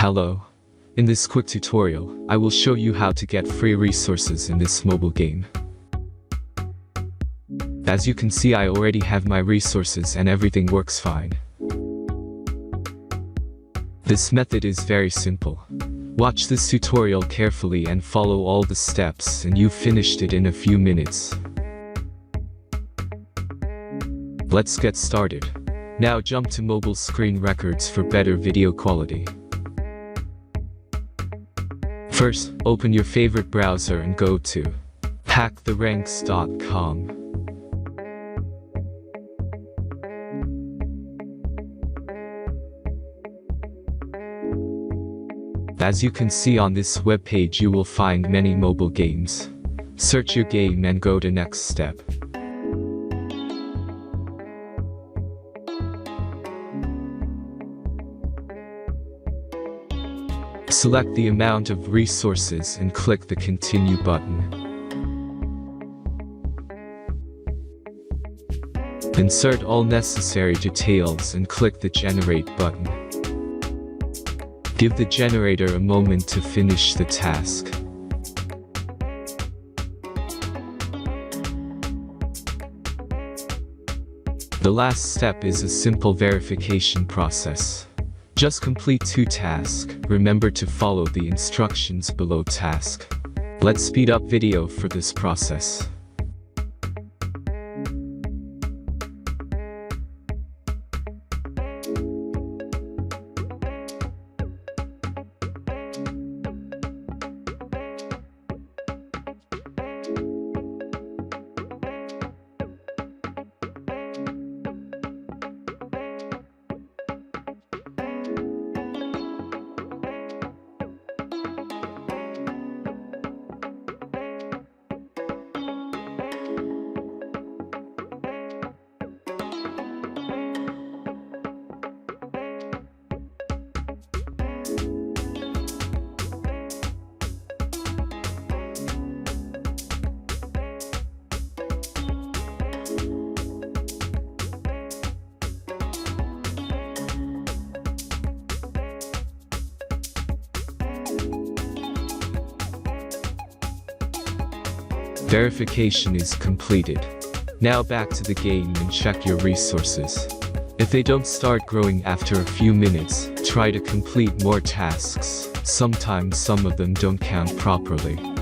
Hello. In this quick tutorial, I will show you how to get free resources in this mobile game. As you can see, I already have my resources and everything works fine. This method is very simple. Watch this tutorial carefully and follow all the steps and you've finished it in a few minutes. Let's get started. Now jump to mobile screen records for better video quality. First, open your favorite browser and go to hacktheranks.com. As you can see on this webpage, you will find many mobile games. Search your game and go to next step. Select the amount of resources and click the Continue button. Insert all necessary details and click the Generate button. Give the generator a moment to finish the task. The last step is a simple verification process. Just complete 2 tasks. Remember to follow the instructions below task. Let's speed up video for this process. Verification is completed. Now back to the game and check your resources. If they don't start growing after a few minutes, try to complete more tasks. Sometimes some of them don't count properly.